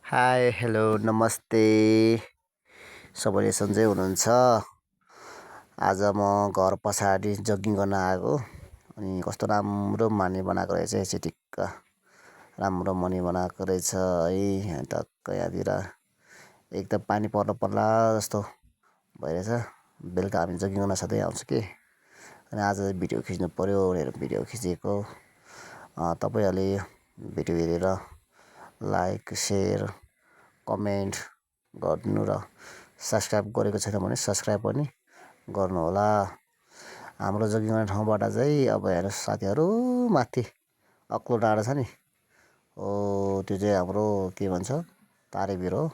Hi hello नमस्ते सबैले सन्चै हुनुहुन्छ। आज म घर पछाडि जगिङ गर्न आएको अनि कस्तो राम्रो माने बनाएको रहेछ चिटिक्क राम्रो मनी बनाएको रहेछ है। टक्क यहाँतिर एकदम पानी पर्न पर्ला जस्तो भइरहेछ। बेलुका हामी जगिङ गर्न सधैँ आउँछु कि अनि आज भिडियो खिच्नु पर्यो भनेर भिडियो खिचेको। तपाईँहरूले भिडियो हेरेर लाइक सेयर कमेन्ट गर्नु र सब्सक्राइब गरेको छैन भने सब्सक्राइब पनि गर्नुहोला। हाम्रो जगिङ गर्ने ठाउँबाट चाहिँ अब हेर्नुहोस् साथीहरू माथि अग्लो डाँडा छ नि, हो त्यो चाहिँ हाम्रो के भन्छ तारेभिर हो।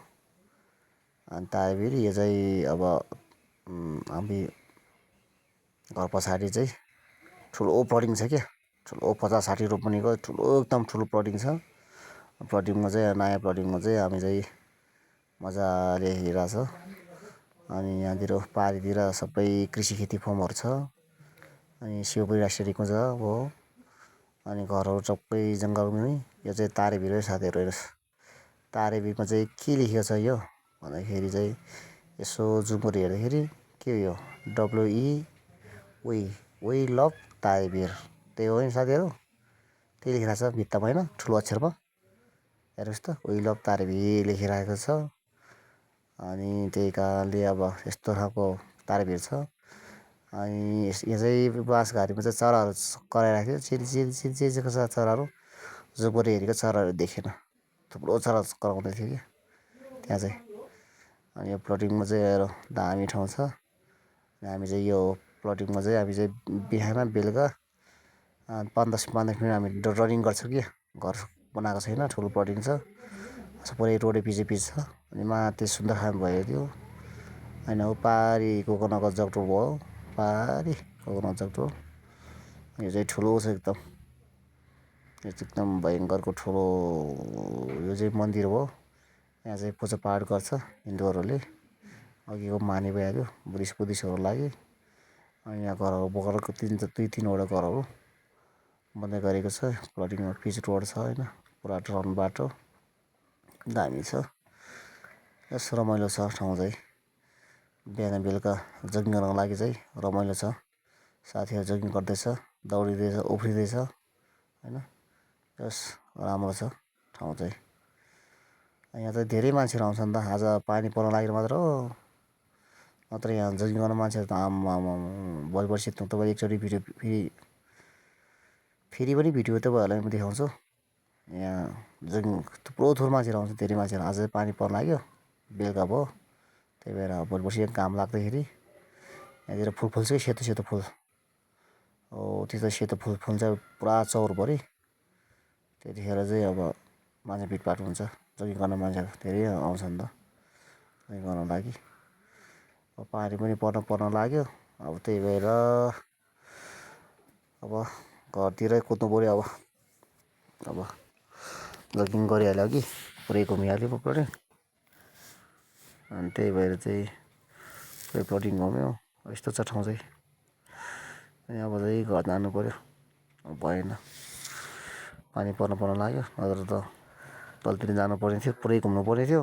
अनि तारेभिर यो चाहिँ अब हामी घर पछाडि चाहिँ ठुलो प्लटिङ छ क्या, ठुलो 50-60 रोपनीको ठुलो एकदम ठुलो प्लटिङ छ। प्लटिङमा चाहिँ नयाँ प्लटिङमा चाहिँ हामी चाहिँ मजाले हिँडिरहेछ। अनि यहाँतिर पारितिर सबै कृषि खेती फर्महरू छ। अनि शिवपुरी राष्ट्रियको छ हो। अनि घरहरू सबै जङ्गलमै। यो चाहिँ तारेभिर हो साथीहरू हेर्नुहोस्। तारेभिरमा चाहिँ के लेखेको छ यो भन्दाखेरि चाहिँ यसो जुम गरेर हेर्दाखेरि के हो यो WE वी लभ तारेभिर, त्यही हो नि साथीहरू। त्यही लेखिरहेको छ भित्तामा होइन, ठुलो अक्षरमा हेर्नुहोस् त वी लभ तारेभिर लेखिरहेको छ। अनि त्यही कारणले अब यस्तो खालको तारेभिर छ। अनि यहाँ चाहिँ बाँसघारीमा चाहिँ चराहरू कराइरहेको थियो, चिरी चराहरू जुपरी हेरेको चराहरू देखेन, थुप्रो चरा कराउँदै थियो कि त्यहाँ चाहिँ। अनि यो प्लटिङमा चाहिँ हेर दामी ठाउँ छ। हामी चाहिँ यो प्लटिङमा चाहिँ हामी चाहिँ बिहान बेलुका 5-10 मिनट हामी रनिङ गर्छौँ कि। घर बनाएको छैन, ठुलो प्लटिङ छ, पुरै रोडै पिछे छ। अनि माथि सुन्दरखाम भयो त्यो होइन, पारि कोकोनटको जगटोल भयो, पारि कोकोनट जगटोल। यो चाहिँ ठुलो छ एकदम, यो चाहिँ एकदम भयङ्करको ठुलो। यो चाहिँ मन्दिर हो। यहाँ चाहिँ पूजापाठ गर्छ हिन्दूहरूले। अघिको माने भइहाल्यो बुद्धिस्टहरूको लागि। अनि यहाँ घरहरू बोकेर 2-3वटा घरहरू बन्दै गरेको छ। प्लटिङमा पिच रोड छ होइन, पुरा टर्न बाटो दामी छ। यस रमाइलो छ ठाउँ चाहिँ। बिहान बेलुका जगिङ गर्नको लागि चाहिँ रमाइलो छ। साथीहरू जगिङ गर्दैछ, दौडिँदैछ, उफ्रिँदैछ होइन। यस राम्रो छ ठाउँ चाहिँ। यहाँ चाहिँ धेरै मान्छेहरू आउँछन् त, आज पानी पर्न लागेर मात्र हो, नत्र यहाँ जगिङ गर्न मान्छेहरू त आम्मामा भोलिपर्सि तपाईँ एकचोटि भिडियो फेरि पनि भिडियो तपाईँहरूलाई म देखाउँछु। यहाँ जगिङ थुप्रो मान्छेहरू आउँछ, धेरै मान्छेहरू। आज पानी पर्न लाग्यो, बेलुका भयो, त्यही भएर भोलिपर्सि घाम लाग्दाखेरि यहाँतिर फुल फुल्छ कि सेतो फुल हो। त्यो त सेतो फुल फुल्छ पुरा चौरभरि, त्यतिखेर चाहिँ अब मान्छे भिडभाड हुन्छ। जगिङ गर्न मान्छेहरू धेरै आउँछन् त जगिङ गर्नको लागि। अब पानी पनि पर्न लाग्यो, अब त्यही भएर अब घरतिरै कुद्नु पऱ्यो। अब जगिङ गरिहाल्यो कि पुरै घुमिहाल्यो पुरै। अनि त्यही भएर चाहिँ पुरै प्लटिङ घुम्यो। यस्तो छ ठाउँ चाहिँ। अनि अब चाहिँ घर जानु पऱ्यो, भएन पानी पर्न लाग्यो, नत्र त तलतिर जानु पर्ने थियो, पुरै घुम्नु पर्ने थियो।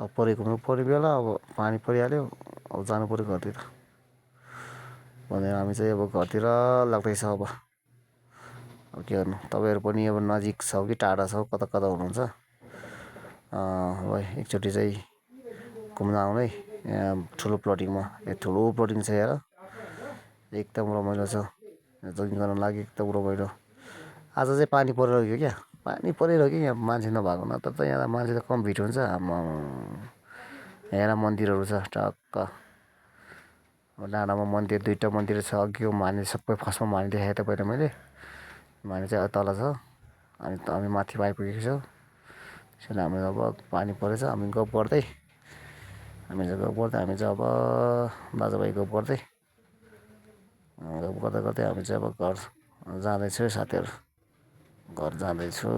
अब पुरै घुम्नु पर्ने बेला अब पानी परिहाल्यो, अब जानु पऱ्यो घरतिर भनेर हामी चाहिँ अब घरतिर लाग्दैछ। अब के गर्नु, तपाईँहरू पनि अब नजिक छ कि टाढा छ, कता हुनुहुन्छ अब एकचोटि चाहिँ घुम्न आउनु है यहाँ ठुलो प्लटिङमा। यो ठुलो प्लटिङ छ हेर, एकदम रमाइलो छ जगिङ गर्न लागि, एकदम रमाइलो। आज चाहिँ पानी परिरहेको क्या, पानी परिरहेको कि यहाँ मान्छे नभएको, नत्र त यहाँ मान्छे त कम भिड हुन्छ। यहाँ मन्दिरहरू छ टक्क डाँडामा मन्दिर, 2टा मन्दिर छ। अघिको माने सबै फर्स्टमा माने देखाएँ तपाईँलाई मैले, माने चाहिँ तल छ। अनि हामी माथि आइपुगेको छौँ। त्यसैले हामी अब पानी परेछ, हामी चाहिँ गफ गर्दै हामी चाहिँ अब दाजुभाइ गफ गर्दै हामी चाहिँ अब घर जाँदैछु साथीहरू, घर जाँदैछु।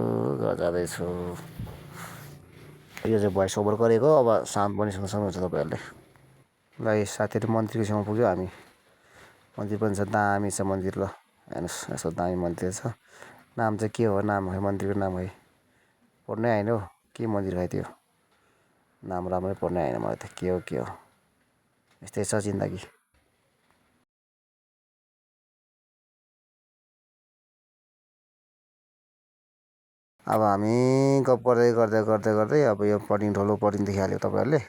यो चाहिँ भोइस ओभर गरेको, अब साउन्ड पनि सुन्न सक्नुहुन्छ तपाईँहरूले। ल यो साथीहरू मन्दिरको छेउमा पुग्यो हामी। मन्दिर पनि छ, दामी छ मन्दिर। ल हेर्नुहोस् यस्तो दामी मन्दिर छ। नाम चाहिँ के हो, नाम है मन्दिरको नाम है पढ्नै आएन हौ। के मन्दिर भाइ त्यो नाम राम्रै पर्ने आएन मलाई त के हो यस्तै छ जिन्दगी। अब हामी गफ गर्दै गर्दै गर्दै गर्दै अब यो प्लटिङ ठुलो प्लटिङ देखिहाल्यो तपाईँहरूले,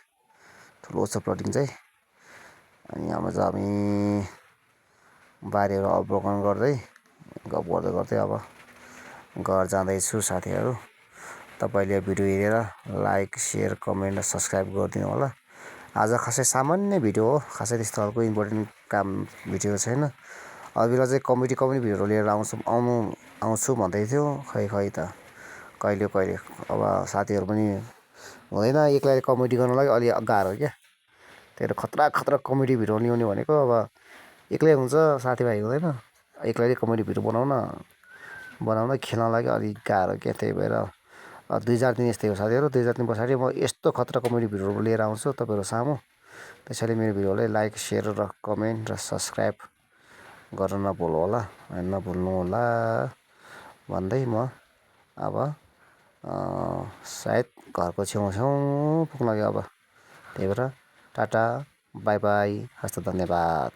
ठुलो छ प्लटिङ चाहिँ। अनि अब चाहिँ हामी बारीहरू अवलोकन गर्दै गफ गर्दै गर्दै अब घर जाँदैछु साथीहरू। तपाईँले भिडियो हेरेर लाइक सेयर कमेन्ट र सब्सक्राइब गरिदिनु होला। आज खासै सामान्य भिडियो हो, खासै त्यस्तो खालको इम्पोर्टेन्ट काम भिडियो छैन। अघिल्लो चाहिँ कमेडी भिडियोहरू लिएर आउँछु भन्दै थियो, खै त कहिले अब साथीहरू पनि हुँदैन, एक्लै कमेडी गर्नलाई अलि गाह्रो क्या। त्यही भएर खतरा कमेडी भिडियो ल्याउने भनेको अब एक्लै हुन्छ, साथीभाइ हुँदैन। एक्लै कमेडी भिडियो बनाउन खेल्न लागि अलिक गाह्रो क्या। त्यही भएर 2-4 दिन यस्तै हो साथीहरू। 2-4 दिन पछाडि म यस्तो खतरा कमेडी भिडियोहरू लिएर आउँछु तपाईँहरू सामु। त्यसैले मेरो भिडियोलाई लाइक सेयर र कमेन्ट र सब्सक्राइब गर्न नभुल्नु होला भन्दै म अब सायद घरको छेउ पुग्न लाग्यो अब। त्यही भएर टाटा बाई बाई, हस्त धन्यवाद।